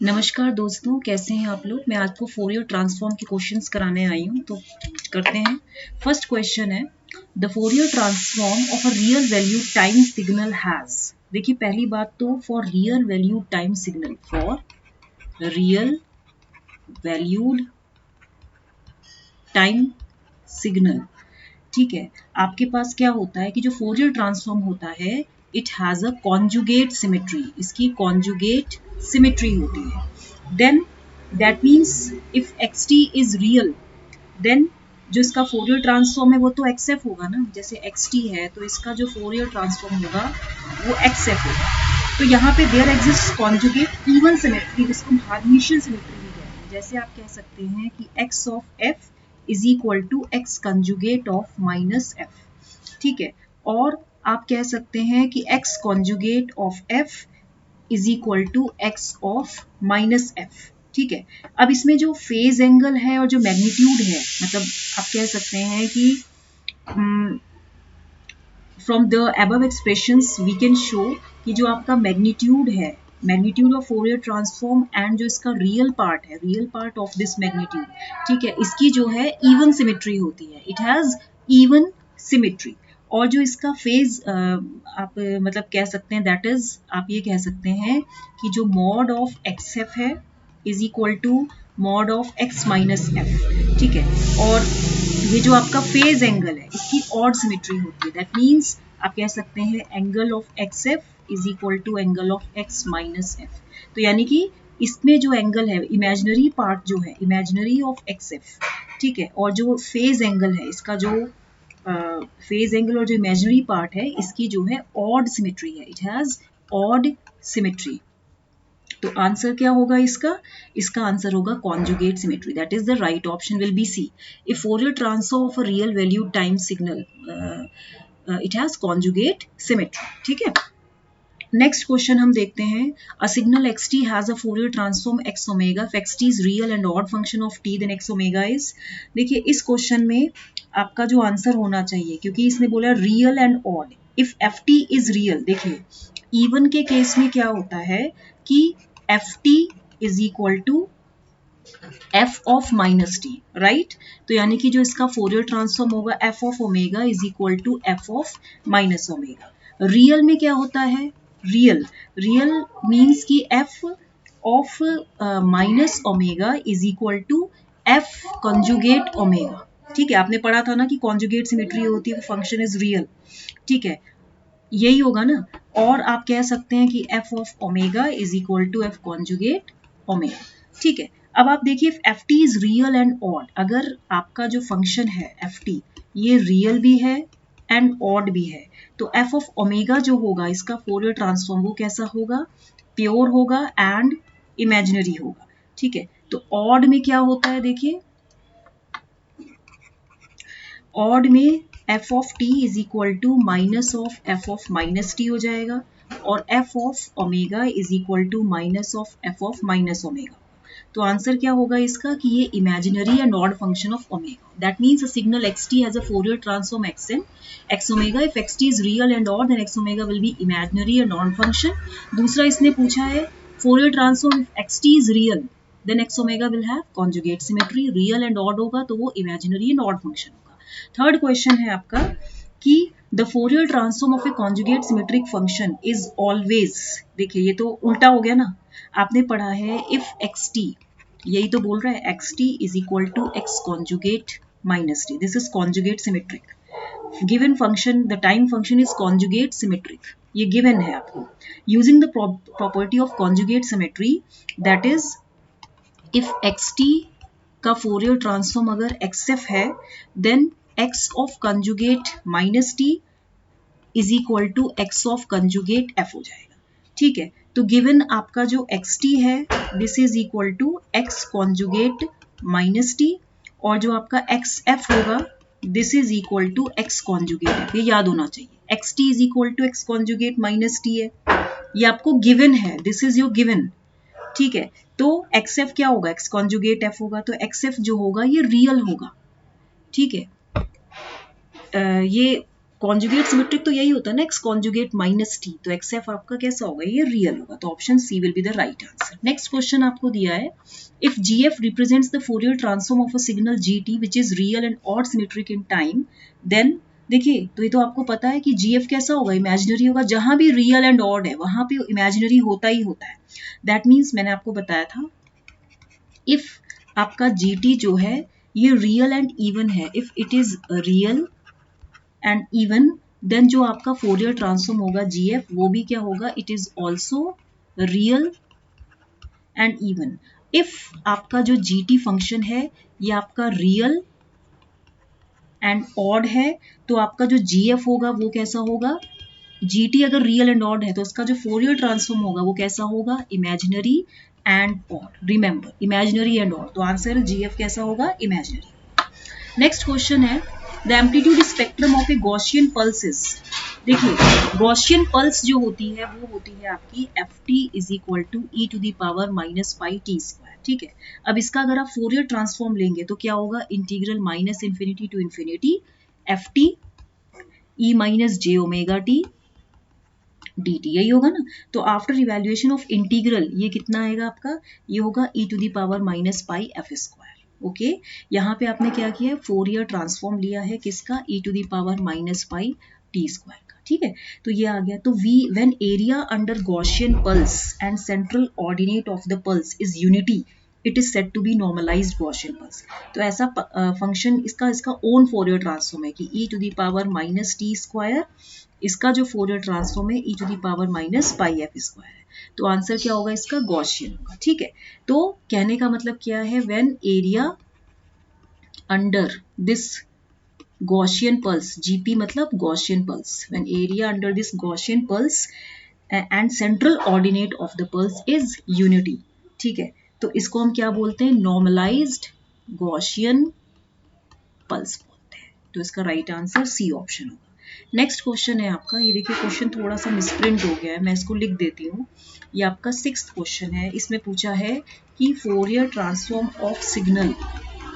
नमस्कार दोस्तों, कैसे हैं आप लोग। मैं आपको फोरियर ट्रांसफॉर्म के क्वेश्चंस कराने आई हूं, तो करते हैं। फर्स्ट क्वेश्चन है, the Fourier transform of a real value time signal has. देखिए, पहली बात तो for real value time signal, for real valued time signal. ठीक है, आपके पास क्या होता है कि जो फोरियर ट्रांसफॉर्म होता है, it has a conjugate symmetry. इसकी कॉन्जुगेट सिमेट्री होती है। Then that means if X T is real, then जो इसका फोरियर ट्रांसफॉर्म है वो तो एक्स एफ होगा ना। जैसे एक्स टी है तो इसका जो फोरियर ट्रांसफॉर्म होगा वो एक्स एफ होगा। तो यहाँ पे there exist conjugate even symmetry, जिसको हम हार्मिशियन सिमेट्री भी कहते हैं। जैसे आप कह सकते हैं कि X of F is equal to X conjugate of minus F. ठीक है, और आप कह सकते हैं कि X conjugate of F is equal to X of minus F. ठीक है, अब इसमें जो फेज एंगल है और जो मैग्नीट्यूड है, मतलब आप कह सकते हैं कि from the above expressions we can show कि जो आपका मैग्नीट्यूड है, magnitude of Fourier transform and जो इसका रियल पार्ट है, real part of this magnitude, ठीक है, इसकी जो है इवन सिमेट्री होती है। It has even symmetry. और जो इसका फेज आप मतलब कह सकते हैं, दैट इज आप ये कह सकते हैं कि जो मॉड ऑफ एक्स एफ है is equal to mod of X minus F. ठीक है, और ये जो आपका फेज एंगल है इसकी ऑड सिमेट्री होती है। दैट मीन्स आप कह सकते हैं angle of X F is equal to angle of X minus F. तो यानी कि इसमें जो एंगल है, इमेजिनरी पार्ट जो है, इमेजिनरी ऑफ एक्स एफ, ठीक है, और जो फेज एंगल है इसका, जो फेज एंगल और जो इमेजिनरी पार्ट है इसकी जो है ऑड सिमेट्री है। It has odd symmetry. तो आंसर क्या होगा इसका? इसका आंसर होगा conjugate symmetry. That is the right option will be C. If Fourier transform of a real value time signal, it has conjugate symmetry. ठीक है, next question हम देखते हैं। A signal x T has a Fourier transform X omega. If X T is real and odd function of T, then X omega is. देखिए, इस question में आपका जो आंसर होना चाहिए, क्योंकि इसने बोला real and odd, if F T is real. देखिए, इवन के केस में क्या होता है कि F T is equal to F of minus T, right. तो यानी कि जो इसका फोरियर ट्रांसफॉर्म होगा F of omega is equal to F of minus omega. Real में क्या होता है? रियल रियल मीन्स कि F of minus omega is equal to F conjugate omega. ठीक है, आपने पढ़ा था ना कि कॉन्जुगेट सिमेट्री होती है, फंक्शन इज रियल। ठीक है, यही होगा ना। और आप कह सकते हैं कि F of omega is equal to F conjugate omega. ठीक है, अब आप देखिए, F T is real and odd. अगर आपका जो फंक्शन है एफ टी, ये रियल भी है एंड ऑड भी है, तो एफ ऑफ ओमेगा जो होगा इसका फोरियर ट्रांसफॉर्म वो कैसा होगा? प्योर होगा एंड इमेजिनरी होगा। ठीक है, तो ऑड में क्या होता है? देखिए, ऑड में F of T is equal to minus of F of minus T हो जाएगा, और F of omega is equal to minus of F of minus omega. तो आंसर क्या होगा इसका कि ये imaginary and odd function of omega. That means a signal x T has a Fourier transform X and X omega. If X T is real and odd, then X omega will be imaginary and odd function. दूसरा इसने पूछा है Fourier transform if X T is real, then X omega will have conjugate symmetry. Real and odd होगा तो वो imaginary and odd function होगा। Third question है आपका कि the Fourier transform of a conjugate symmetric function is always. देखिए, ये तो उल्टा हो गया ना। आपने पढ़ा है इफ एक्स टी, यही तो बोल रहा है X T is equal to X conjugate minus T. This is conjugate symmetric. Given function, the time function is conjugate symmetric, ये गिवन है आपको। Using the property of conjugate symmetry, that is if X T का Fourier transform अगर X F है, then X of conjugate minus T is equal to X of conjugate F हो जाएगा। ठीक है, तो गिवन आपका जो एक्स टी है, this is equal to X conjugate minus T, और जो आपका एक्स एफ होगा this is equal to X conjugate F. ये याद होना चाहिए, X T is equal to X conjugate minus T है, ये आपको गिवन है, दिस इज योर गिवन। ठीक है, तो एक्स एफ क्या होगा? एक्स कॉन्जुगेट एफ होगा, तो एक्स एफ जो होगा ये रियल होगा। ठीक है, ये कॉन्जुगेट सिमेट्रिक तो यही होता है ना, एक्स कॉन्जुगेट माइनस टी, तो एक्स एफ आपका कैसा होगा, ये रियल होगा, तो option C will be the right answer. Next question आपको दिया है, if G F represents the Fourier transform of a signal G T which is real and odd symmetric in time, then देखिए तो ये तो आपको पता है कि जी एफ कैसा होगा, इमेजिनरी होगा, जहां भी रियल एंड ऑड है वहां पे इमेजिनरी होता ही होता है। दैट मीन्स मैंने आपको बताया था, इफ आपका जी टी जो है ये रियल एंड इवन है, if it is real and even, then जो आपका फोरियर ट्रांसफॉर्म होगा जी एफ वो भी क्या होगा, it is also real and even. If आपका जो जी टी फंक्शन है ये आपका रियल एंड ऑड है, तो आपका जो जी एफ होगा वो कैसा होगा, जी टी अगर रियल एंड ऑड है तो उसका जो फोरियर ट्रांसफॉर्म होगा वो कैसा होगा, imaginary and odd. Remember imaginary and odd, तो आंसर जी एफ कैसा होगा, इमेजिनरी। नेक्स्ट क्वेश्चन है, the amplitude spectrum of a Gaussian pulse is, देखिए गॉसियन पल्स जो होती है वो होती है आपकी F T is equal to E to the power minus pi T square, ठीक है। अब इसका अगर आप फोरियर ट्रांसफॉर्म लेंगे तो क्या होगा, integral minus infinity to infinity F T E minus J omega T D T, यही होगा ना। तो आफ्टर इवेल्युएशन ऑफ इंटीग्रल ये कितना आएगा आपका, ये होगा E to the power minus pi F square. Okay, यहाँ पे आपने क्या किया है, फोरियर ट्रांसफॉर्म लिया है किसका, E to the power minus pi T square का, ठीक है। तो ये आ गया, तो we when area under Gaussian pulse and central ordinate of the pulse is unity, it is said to be normalized Gaussian pulse. तो ऐसा फंक्शन इसका ओन फोरियर ट्रांसफॉर्म है कि E to the power minus T square, इसका जो Fourier transform है E to the power minus pi F square है। तो आंसर क्या होगा इसका, गॉसियन होगा, ठीक है। तो कहने का मतलब क्या है, when area under this Gaussian pulse, GP मतलब Gaussian pulse, when area under this Gaussian pulse and central ordinate of the pulse is unity, ठीक है। तो इसको हम क्या बोलते हैं, नॉर्मलाइज्ड गॉसियन पल्स बोलते हैं। तो इसका राइट आंसर सी ऑप्शन होगा। नेक्स्ट क्वेश्चन है आपका, ये देखिए क्वेश्चन थोड़ा सा मिसप्रिंट हो गया है, मैं इसको लिख देती हूँ। ये आपका 6th क्वेश्चन है, इसमें पूछा है कि Fourier transform of signal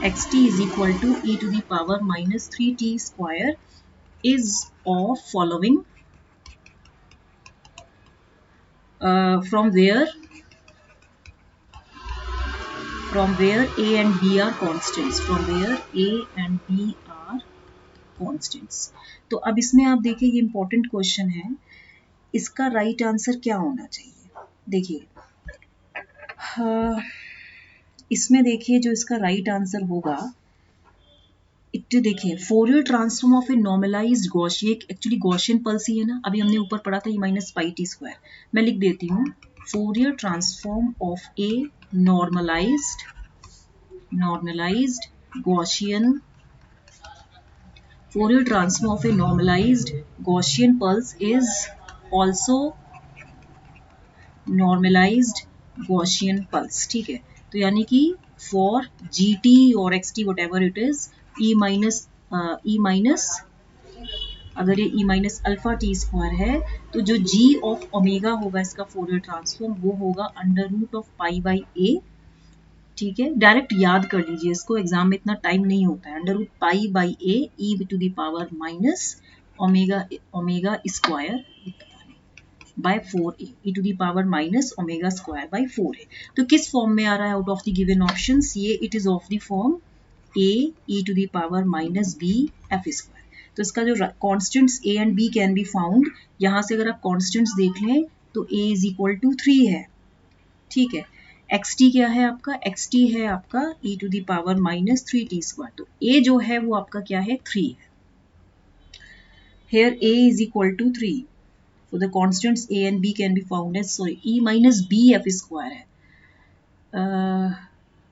x T is equal to E to the power minus 3t square is of following from where a and b are constants, from where a and b are constants। तो अब इसमें आप देखिए ये important question है, इसका right answer क्या होना चाहिए, देखिए इसमें देखिए जो इसका राइट आंसर होगा, इट देखिए Fourier transform of a normalized Gaussian, actually Gaussian pulse ही है ना, अभी हमने ऊपर पढ़ा था ये माइनस पाई टी स्क्वायर, मैं लिख देती हूँ, Fourier transform of a normalised Gaussian, Fourier transform of a normalized Gaussian pulse is also normalized Gaussian pulse, ठीक है। तो यानी कि for gt और xt whatever it is, e minus अगर ये e minus alpha T square है, तो जो g ऑफ ओमेगा होगा इसका फोरियर ट्रांसफॉर्म वो होगा under root of pi by A, ठीक है। डायरेक्ट याद कर लीजिए इसको, एग्जाम में इतना टाइम नहीं होता है, under root pi by A E to the power minus omega square by 4a E to the power minus omega square by 4a। तो किस फॉर्म में आ रहा है out of the given options, ये it is of the form a E to the power minus b f square. तो इसका जो constants a and b can be found, यहां से अगर आप कॉन्स्टेंट्स देख लें तो a इज इक्वल टू 3 है, ठीक है। xt क्या है आपका, xt है आपका e to the power minus 3t square, तो a जो है वो आपका क्या है, 3 है। Here a is equal to 3, so the constants a and b can be found as, sorry, e minus b f square है।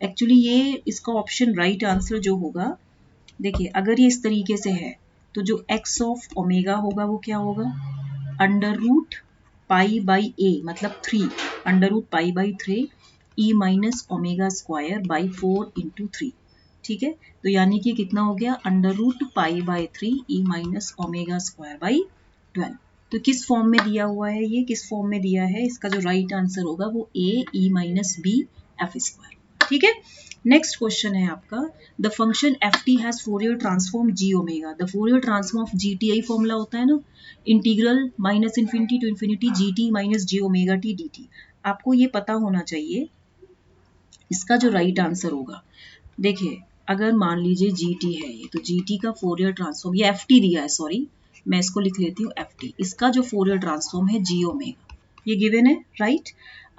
एक्चुअली ये इसका ऑप्शन राइट आंसर जो होगा, देखिए अगर ये इस तरीके से है तो जो x ऑफ ओमेगा होगा वो क्या होगा, under root pi by A मतलब 3, under root pi by 3 E minus omega square by 4 into 3, ठीक है। तो यानी कि कितना हो गया, under root pi by 3 E minus omega square by 12। तो किस फॉर्म में दिया हुआ है, ये किस फॉर्म में दिया है, इसका जो राइट आंसर होगा वो A E minus B F square, ठीक है। नेक्स्ट क्वेश्चन है आपका, the function F T has Fourier transform G omega. The Fourier transform of ji T, यही फॉर्मूला होता है ना, integral minus infinity to infinity G T minus G omega T D T. आपको ये पता होना चाहिए इसका जो राइट आंसर होगा। देखिए अगर मान लीजिए जी टी है ये, तो जी टी का फोरियर ट्रांसफॉर्म, ये एफ टी दिया है, सॉरी मैं इसको लिख लेती हूँ एफ टी, इसका जो फोरियर ट्रांसफॉर्म है जी ओमेगा, ये गिवन है, राइट।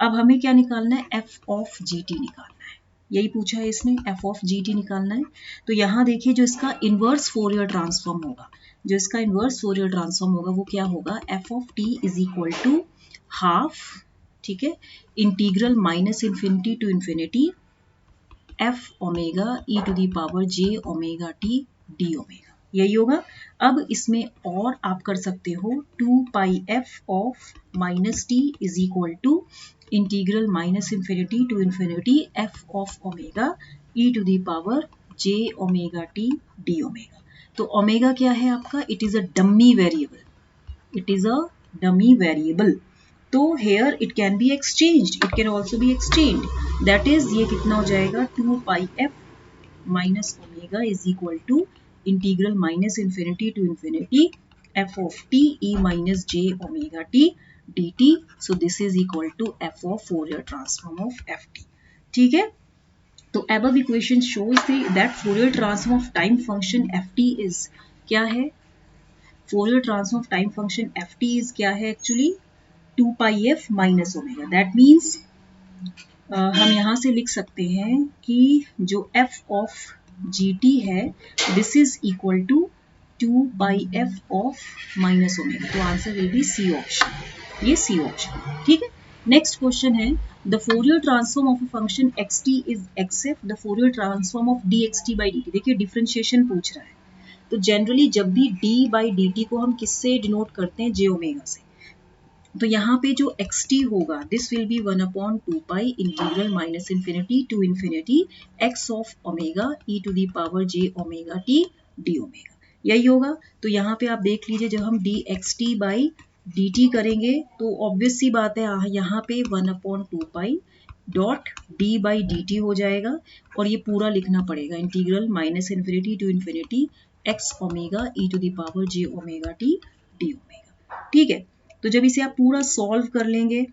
अब हमें क्या निकालना है, एफ ऑफ जी टी निकालना है, यही पूछा है इसने, एफ ऑफ जी टी निकालना है। तो यहाँ देखिए जो इसका इनवर्स फोरियर ट्रांसफॉर्म होगा, जो इसका इनवर्स फोरियर ट्रांसफॉर्म होगा वो क्या होगा, F of T is equal to half, ठीक है, integral minus infinity to infinity F omega E to the power J omega T D omega, यही होगा। अब इसमें और आप कर सकते हो 2 pi F of minus T is equal to integral minus infinity to infinity F of omega E to the power J omega T D omega. तो ओमेगा क्या है आपका, it is a dummy variable, it is a dummy variable, तो here it can be exchanged, it can also be exchanged, that is ये कितना हो जाएगा 2 पाई f minus omega is equal to integral minus infinity to infinity f of t e minus j omega t dt, so this is equal to f of Fourier transform of ft, ठीक है। तो above equation shows that Fourier transform of time function ft is क्या है, Fourier transform of time function F T is क्या है actually 2 pi f minus omega, that means हम यहाँ से लिख सकते हैं कि जो एफ ऑफ जी टी है this is equal to 2 pi F of minus omega, तो answer will be C option, ये सी ऑप्शन, ठीक है। नेक्स्ट क्वेश्चन है, the Fourier transform of a function x T is x F, the Fourier transform of D x t by d T. देखिए differentiation पूछ रहा है, तो generally जब भी d बाई डी टी को हम किससे डिनोट करते हैं, जे ओमेगा से, तो यहाँ पे जो एक्स टी होगा this will be 1/2 pi integral minus infinity to infinity X of omega E to the power J omega T D omega, यही होगा। तो यहाँ पे आप देख लीजिए जब हम d x t by d t करेंगे तो ऑब्वियस सी बात है यहाँ पे 1/2 pi dot d by d t हो जाएगा, और ये पूरा लिखना पड़ेगा integral minus infinity to infinity x omega E to the power J omega T D omega, ठीक है। तो जब इसे आप पूरा सॉल्व कर लेंगे,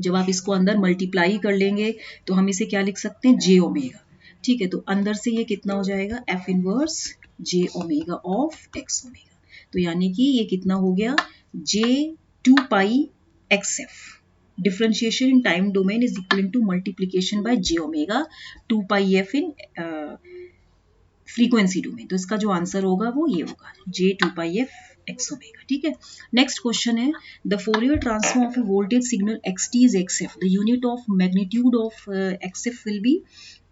जब आप इसको अंदर मल्टीप्लाई कर लेंगे तो हम इसे क्या लिख सकते हैं, जे ओमेगा, ठीक है। तो अंदर से ये कितना हो जाएगा, f inverse j omega of x omega, तो यानी कि ये कितना हो गया, j 2 pi x f, differentiation in time domain is equal to multiplication by j omega 2 pi f in frequency domain, तो इसका जो आंसर होगा वो ये होगा j 2 pi f x omega, ठीक है। नेक्स्ट क्वेश्चन है, the Fourier transform of a voltage signal x T is x F, the unit of magnitude of X F will be,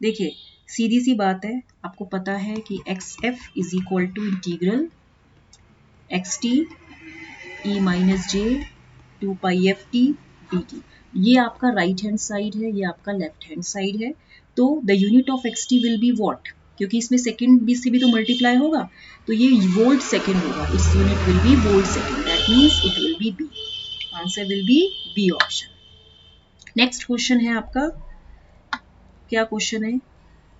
देखिए सीधी सी बात है, आपको पता है कि X F is equal to integral X T E minus J 2 pi F T D T, ये आपका राइट हैंड साइड है, ये आपका लेफ्ट हैंड साइड है, तो the unit of x T will be what, क्योंकि इसमें सेकंड बी से भी तो मल्टीप्लाई होगा, तो ये वोल्ट सेकंड होगा, its unit will be volt second, that means it will be B, answer will be B option. Next question है आपका, क्या क्वेश्चन है,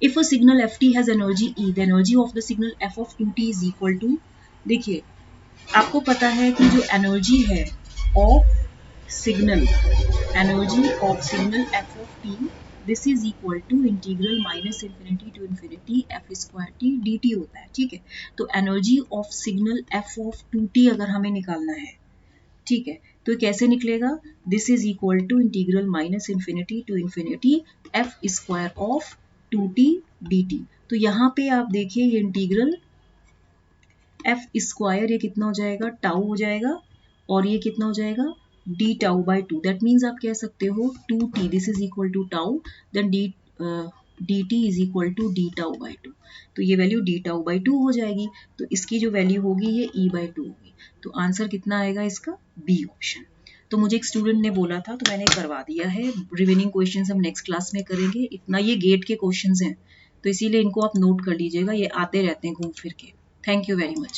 if a signal F T has energy E, the energy of the signal F of 2t is equal to, देखिए आपको पता है कि जो एनर्जी है of signal, energy of signal F of T this is equal to integral minus infinity to infinity F square T D T होता है, ठीक है। तो energy of signal F of 2t अगर हमें निकालना है, ठीक है, तो कैसे निकलेगा, this is equal to integral minus infinity to infinity F square of 2t dt, तो यहाँ पे आप देखिए ये इंटीग्रल एफ स्क्वायर ये कितना हो जाएगा, टाउ हो जाएगा, और ये कितना हो जाएगा, D tau by 2, that means आप कह सकते हो 2t this is equal to tau, then D T is equal to D tau by 2, तो ये वैल्यू डी टाउ बाई 2 हो जाएगी, तो इसकी जो वैल्यू होगी ये ई बाई 2 होगी, तो आंसर कितना आएगा इसका, बी ऑप्शन। तो मुझे एक स्टूडेंट ने बोला था तो मैंने करवा दिया है, रिमेनिंग क्वेश्चंस हम नेक्स्ट क्लास में करेंगे, इतना ये गेट के क्वेश्चंस हैं तो इसीलिए इनको आप नोट कर लीजिएगा, ये आते रहते हैं घूम फिर के। Thank you very much.